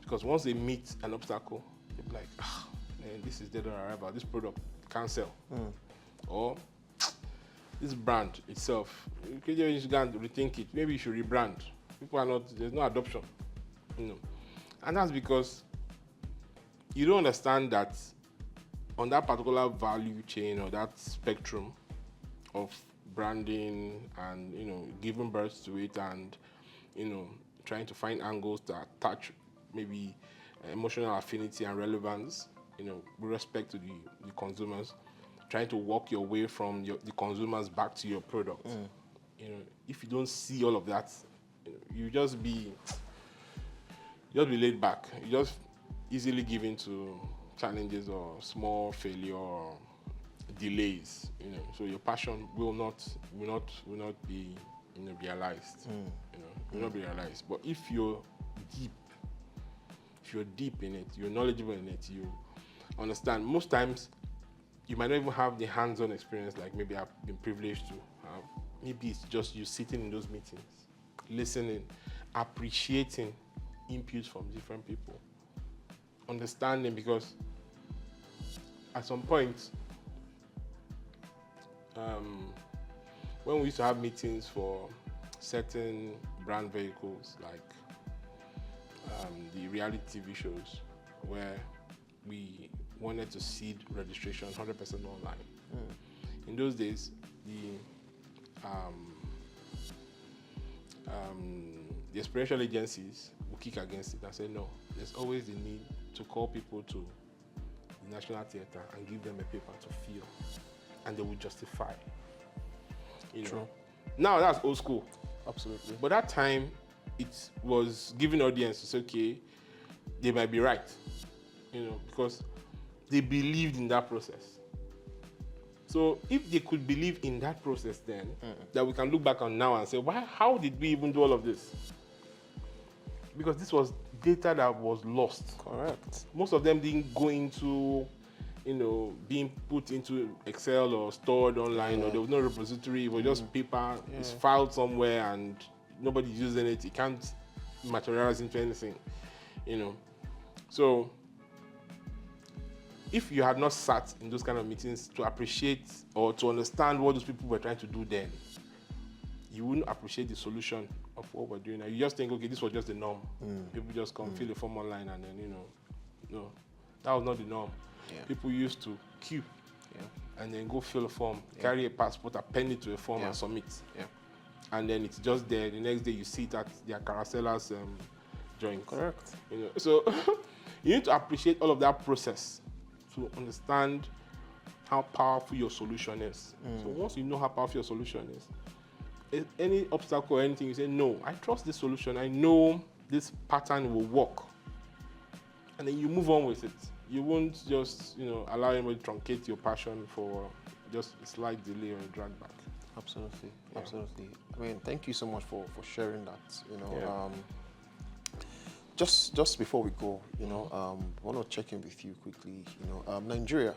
Because once they meet an obstacle, they'll be like, man, this is dead or arrival, this product can't sell. Or this brand itself, you should go and rethink it. Maybe you should rebrand. People are not, there's no adoption. And that's because you don't understand that on that particular value chain or that spectrum of branding and giving birth to it and trying to find angles that touch maybe emotional affinity and relevance, with respect to the consumers, trying to walk your way from the consumers back to your product. If you don't see all of that, you just be laid back. You just easily give in to challenges or small failure or delays. So your passion will not be realized. Will not be realized. But if you're deep in it, you're knowledgeable in it, you understand. Most times you might not even have the hands-on experience like maybe I've been privileged to have. Maybe it's just you sitting in those meetings, listening, appreciating inputs from different people, understanding, because at some point, when we used to have meetings for certain brand vehicles like the reality TV shows, where we wanted to seed registration 100% online. In those days, the experiential agencies will kick against it and say, no, there's always the need to call people to the National Theatre and give them a paper to fill, and they will justify. True. Now that's old school. Absolutely. But that time, it was giving audiences, okay, they might be right, because they believed in that process. So if they could believe in that process then, that we can look back on now and say, how did we even do all of this? Because this was data that was lost. Correct. Most of them didn't go into, being put into Excel or stored online, or there was no repository. It was just paper. It's filed somewhere and nobody's using it. It can't materialize into anything, So if you had not sat in those kind of meetings to appreciate or to understand what those people were trying to do then, you wouldn't appreciate the solution of what we're doing now. You just think, okay, this was just the norm. People just come fill a form online and then, no, that was not the norm. Yeah. People used to queue and then go fill a form, carry a passport, append it to a form and submit. Yeah. And then it's just there. The next day you see it at their carousellers joint. Correct. So you need to appreciate all of that process to understand how powerful your solution is. So once you know how powerful your solution is, any obstacle or anything, you say, no, I trust this solution. I know this pattern will work. And then you move on with it. You won't just, allow anybody to truncate your passion for just a slight delay or a drag back. Absolutely. Absolutely. I mean, thank you so much for sharing that. Just before we go, I want to check in with you quickly. Nigeria,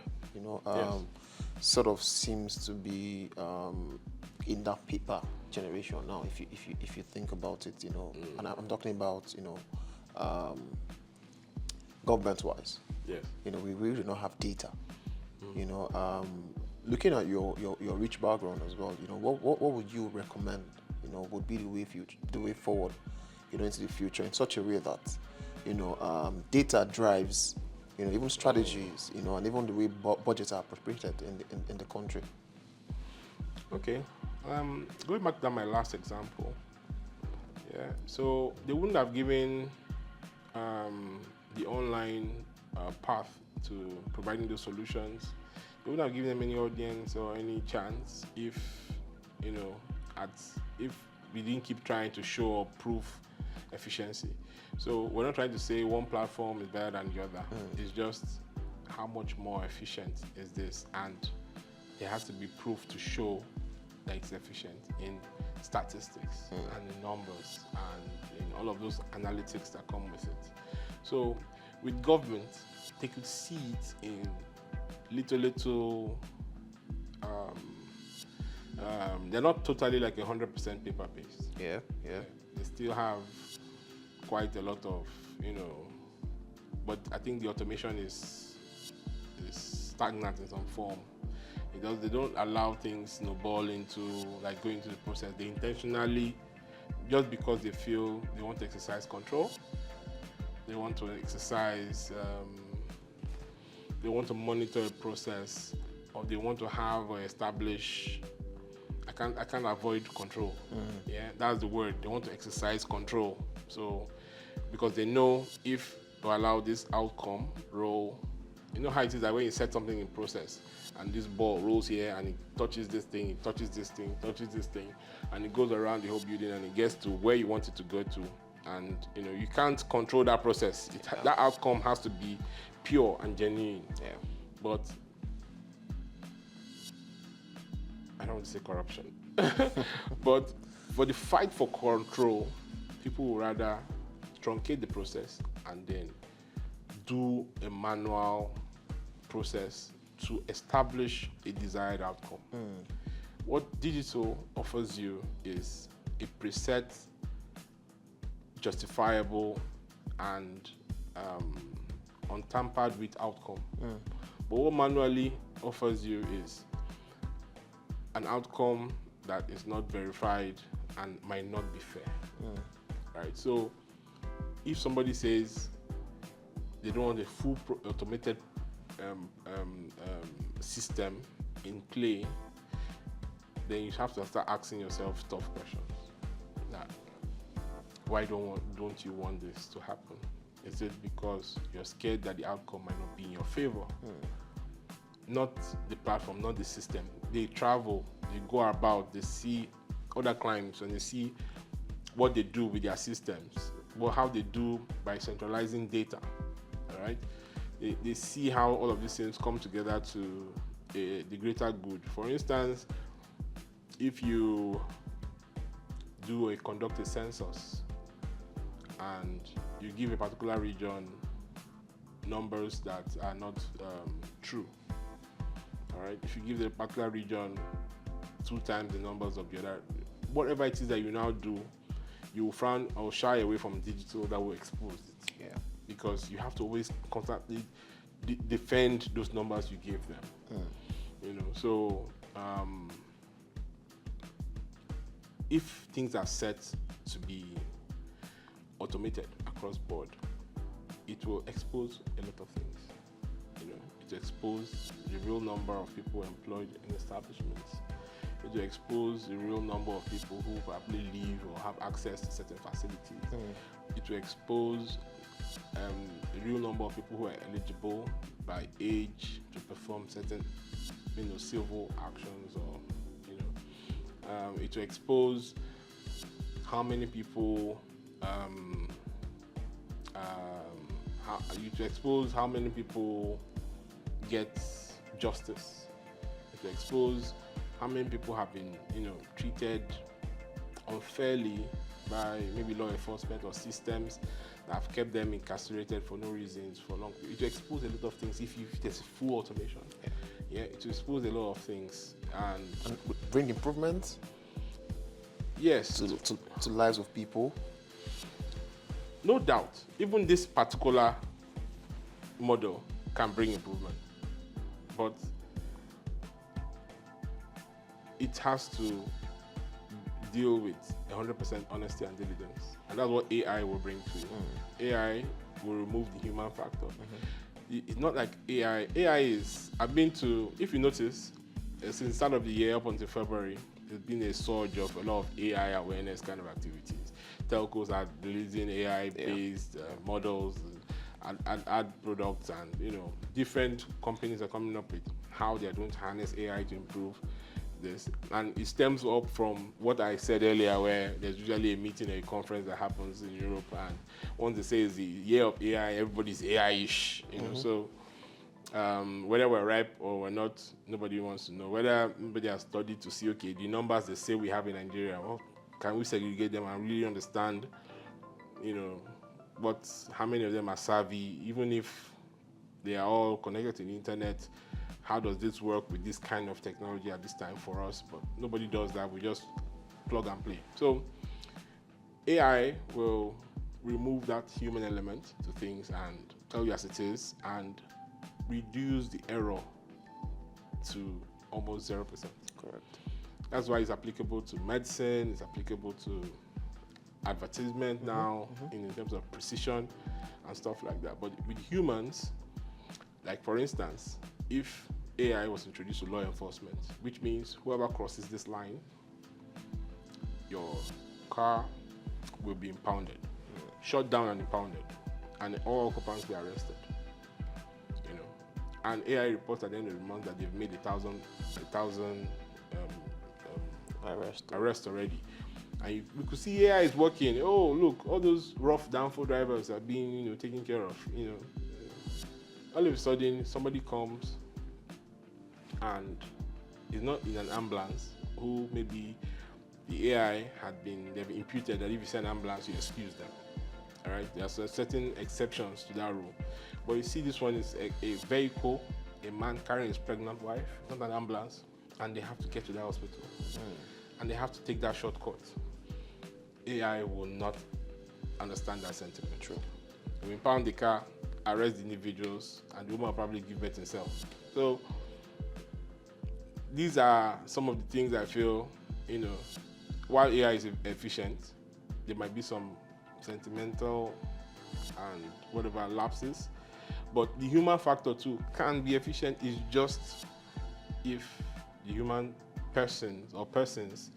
sort of seems to be in that paper generation now. If you think about it, and I'm talking about government-wise. Yes. We really do not have data. Looking at your rich background as well, what would you recommend? Would be the way forward, into the future in such a way that data drives, even strategies, and even the way budgets are appropriated in the country. Okay. Going back to my last example. Yeah. So they wouldn't have given the online path to providing those solutions. They wouldn't have given them any audience or any chance if, you know, if we didn't keep trying to show or prove efficiency. So we're not trying to say one platform is better than the other. It's just how much more efficient is this, and there has to be proof to show that it's efficient in statistics and in numbers and in all of those analytics that come with it. So with government, they could see it in little they're not totally like 100% paper-based. Yeah. They still have quite a lot of, but I think the automation is stagnant in some form. They don't allow things snowball into, like, going into the process. They intentionally, just because they feel they want to exercise control, they want to exercise, they want to monitor a process, or they want to have or establish. I can't avoid control. Yeah, that's the word. They want to exercise control. So, because they know if to allow this outcome roll, you know how it is that when you set something in process and this ball rolls here and it touches this thing, it touches this thing, touches this thing, and it goes around the whole building and it gets to where you want it to go to. And you can't control that process. That outcome has to be pure and genuine. Yeah. But I don't want to say corruption. But for the fight for control, people would rather truncate the process and then do a manual process to establish a desired outcome. What digital offers you is a preset, justifiable, and untampered with outcome. But what manually offers you is an outcome that is not verified and might not be fair. Right? So if somebody says they don't want a full automated system in play, then you have to start asking yourself tough questions. That why don't you want this to happen? Is it because you're scared that the outcome might not be in your favor? Not the platform, not the system. They travel, they go about, they see other clients and they see what they do with their systems, how they do by centralizing data. All right, they see how all of these things come together to the greater good. For instance, if you conduct a census and you give a particular region numbers that are not true, all right, if you give the particular region 2 times the numbers of the other, whatever it is that you now do, you will frown or shy away from digital that will expose it. Yeah. Because you have to always constantly defend those numbers you gave them. So if things are set to be automated across board, it will expose a lot of things. It will expose the real number of people employed in establishments. It will expose the real number of people who probably live or have access to certain facilities. It will expose the real number of people who are eligible by age to perform certain, civil actions, or it will expose how many people. How many people get justice. It will expose how many people have been, treated unfairly by maybe law enforcement or systems that have kept them incarcerated for no reasons for long. It will expose a lot of things if there's full automation. Yeah, it will expose a lot of things and bring improvements. Yes, to lives of people. No doubt. Even this particular model can bring improvement, but it has to deal with 100% honesty and diligence, and that's what AI will bring to you. AI will remove the human factor. It's not like AI. AI is. If you notice, since the start of the year up until February, there's been a surge of a lot of AI awareness kind of activities. Telcos are releasing AI-based models, and ad products, and different companies are coming up with how they are going to harness AI to improve this. And it stems up from what I said earlier, where there's usually a meeting or a conference that happens in Europe, and once they say it's the year of AI, everybody's AI-ish, So whether we're ripe or we're not, nobody wants to know. Whether nobody has studied to see, okay, the numbers they say we have in Nigeria, well, can we segregate them and really understand, how many of them are savvy, even if they are all connected to the internet. How does this work with this kind of technology at this time for us? But nobody does that. We just plug and play. So AI will remove that human element to things and tell you as it is, and reduce the error to almost 0%. Correct. That's why it's applicable to medicine, it's applicable to advertisement now, in terms of precision and stuff like that. But with humans, like for instance, if AI was introduced to law enforcement, which means whoever crosses this line, your car will be impounded, shut down and impounded, and all occupants be arrested. And AI reports at the end of the month that they've made 1,000 arrests already. And we could see AI is working. Oh, look, all those rough downfall drivers are being, taken care of. All of a sudden, somebody comes and is not in an ambulance, who maybe the AI they've imputed that if you see an ambulance, you excuse them. All right, there are certain exceptions to that rule. But you see, this one is a vehicle, a man carrying his pregnant wife, not an ambulance, and they have to get to the hospital. And they have to take that shortcut. AI will not understand that sentiment. True. We impound the car, arrest the individuals, and the woman will probably give birth herself. So these are some of the things I feel, while AI is efficient, there might be some sentimental and whatever lapses, but the human factor too can be efficient. Is just if the human persons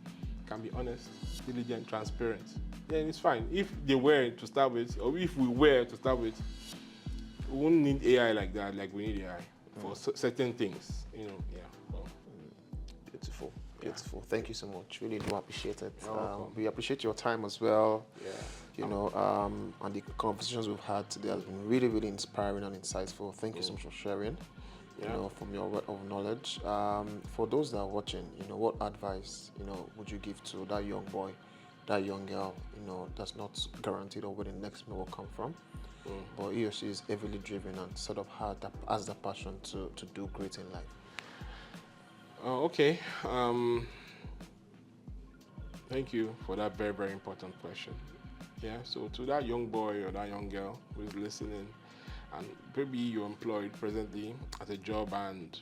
can be honest, diligent, transparent, then it's fine. If they were to start with, or if we were to start with, we wouldn't need AI like that, like we need AI for certain things, Well, Beautiful. Thank you so much. Really do appreciate it. welcome. We appreciate your time as well. Yeah. And the conversations we've had today has been really, really inspiring and insightful. Thank you so much for sharing. From your word of knowledge. For those that are watching, what advice, would you give to that young boy, that young girl, that's not guaranteed of where the next meal will come from, but he or she is heavily driven and sort of has the passion to do great in life? Okay. Thank you for that very, very important question. Yeah, so to that young boy or that young girl who is listening, and maybe you're employed presently at a job and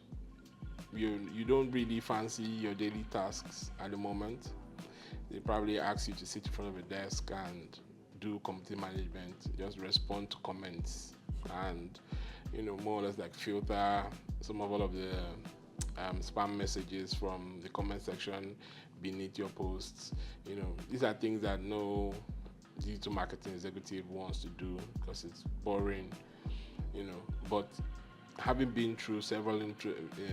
you don't really fancy your daily tasks at the moment. They probably ask you to sit in front of a desk and do community management, just respond to comments, and more or less like filter some of all of the spam messages from the comment section beneath your posts. These are things that no digital marketing executive wants to do because it's boring. But having been through several interviews,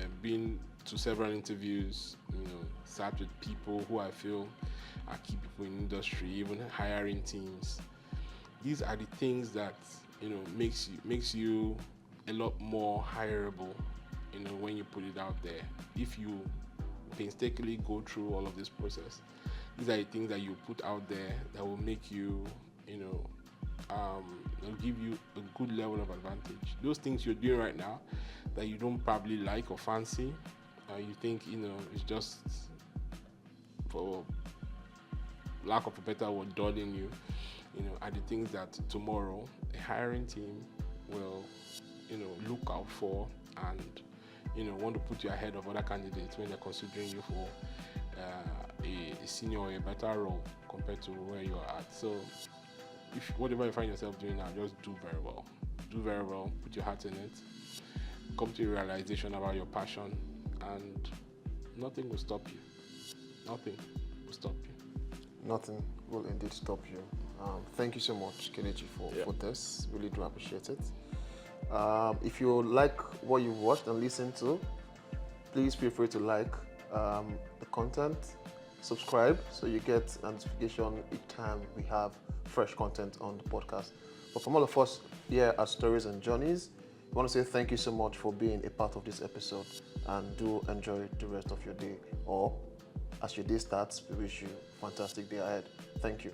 sat with people who I feel are key people in industry, even hiring teams. These are the things that makes you a lot more hireable. When you put it out there, if you painstakingly go through all of this process, these are the things that you put out there that will make you, they'll give you a good level of advantage. Those things you're doing right now that you don't probably like or fancy, you think, it's just, for lack of a better word, dulling you, are the things that tomorrow a hiring team will, look out for and, want to put you ahead of other candidates when they're considering you for a senior or a better role compared to where you are at. So if whatever you find yourself doing now, just do very well. Do very well, put your heart in it, come to a realization about your passion, and nothing will stop you. Nothing will stop you. Nothing will indeed stop you. Thank you so much, Kelechi, for this. Really do appreciate it. If you like what you watched and listened to, please feel free to like the content, subscribe so you get a notification each time we have fresh content on the podcast. But from all of us here at Stories and Journeys, I want to say thank you so much for being a part of this episode, and do enjoy the rest of your day. Or as your day starts, we wish you a fantastic day ahead. Thank you.